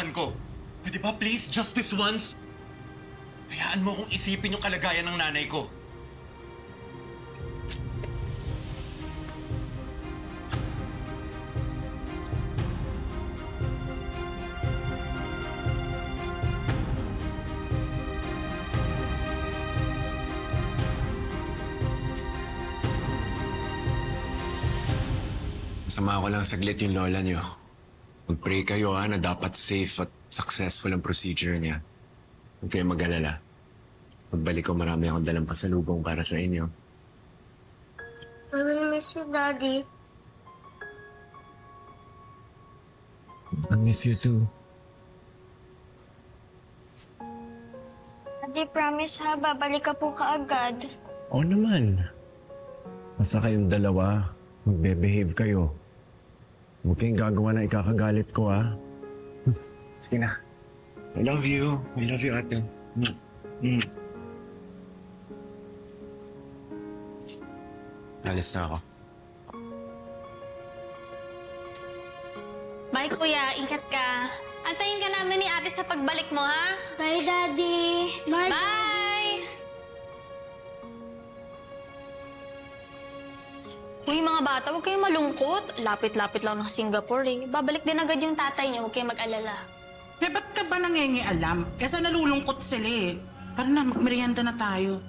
nararamdaman ko. Pwede ba please, just this once? Hayaan mo kong isipin yung kalagayan ng nanay ko. Masama ko lang saglit yung lola niyo. Mag-pray kayo na dapat safe at successful ang procedure niya. Huwag kayong mag-alala. Pagbalik ko, marami akong dalang pasalubong para sa inyo. I will miss you, Daddy. I miss you too. Daddy, promise ha, babalik ka po kaagad. Oo naman. Basta kayong dalawa, magbe-behave kayo. Huwag kayong gagawa na ikakagalit ko, ha? Sige na. I love you. I love you, ate. Alis na ako. Bye, kuya. Ingat ka. Antayin ka namin ni ate sa pagbalik mo, ha? Bye, Daddy. Bye. Bye! Uy, mga bata, huwag kayong malungkot. Lapit-lapit lang ng Singapore, eh. Babalik din agad yung tatay niyo. Huwag kayong mag-alala. Eh, ba't ka ba nangingialam? Kesa nalulungkot sila eh. Tara na, magmerienda na tayo.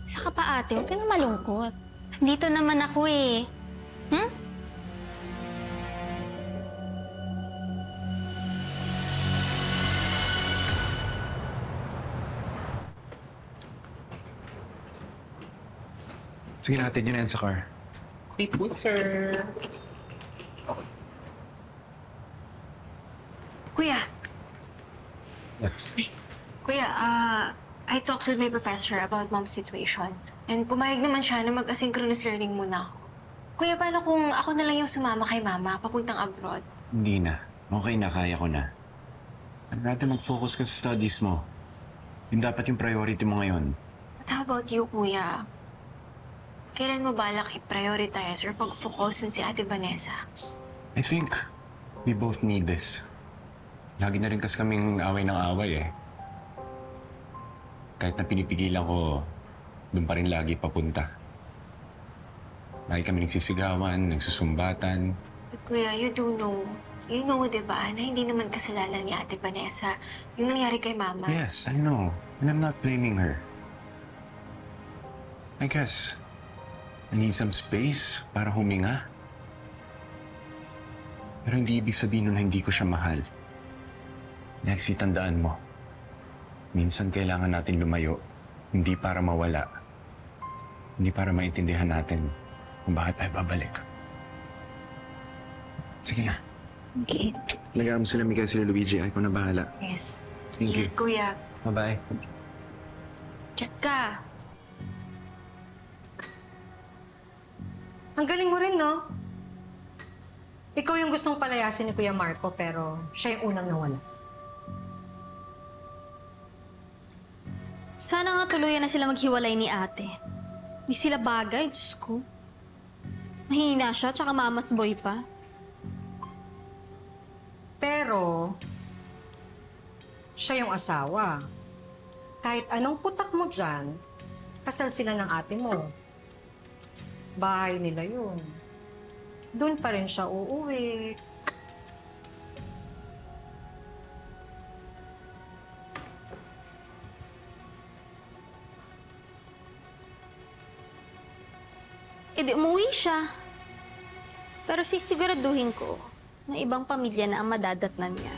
Saka pa, ate, huwag kayong malungkot. Dito naman ako, eh. Hmm? Sige natin yun yan sa car. Okay po, sir. Kuya, Yes. Kuya, I talked with my professor about mom's situation. And pumayag naman siya na mag-asynchronous learning muna ako. Kuya, paano kung ako na lang yung sumama kay mama papuntang abroad? Hindi na. Okay na, kaya ko na. Ano natin mag-focus ka sa studies mo? Yung dapat yung priority mo ngayon. But how about you, Kuya? Kailan mo balak i-prioritize or pag-focusin si Ate Vanessa? I think we both need this. Lagi na rin kasi kaming away ng away eh. Kahit na pinipigilan ko, doon pa rin lagi papunta. Lagi kami nagsisigawan, nagsusumbatan. But Kuya, you do know. You know, diba, na hindi naman kasalanan ni Ate Vanessa yung nangyari kay Mama. Yes, I know. And I'm not blaming her. I guess, I need some space para huminga. Pero hindi ibig sabihin nun na hindi ko siya mahal. Lexi, tandaan mo. Minsan kailangan natin lumayo, hindi para mawala. Hindi para maintindihan natin kung bakit tayo babalik. Sige na. Okay. Nag-aaram sila Miguel, sila Luigi. Ay ko na bahala. Yes. Thank you. Ingat, Kuya. Bye-bye. Chat ka. Ang galing mo rin, no? Ikaw yung gustong palayasin ni Kuya Marco, pero siya yung unang nawala. Sana nga tuluyan na sila maghiwalay ni ate. Di sila bagay, Diyos ko. Mahina siya, tsaka mama's boy pa. Pero, siya yung asawa. Kahit anong putak mo dyan, kasal sila ng ate mo. Bahay nila yun. Doon pa rin siya uuwi. E di umuwi siya. Pero sisiguraduhin ko na ibang pamilya na ang madadatnan niya.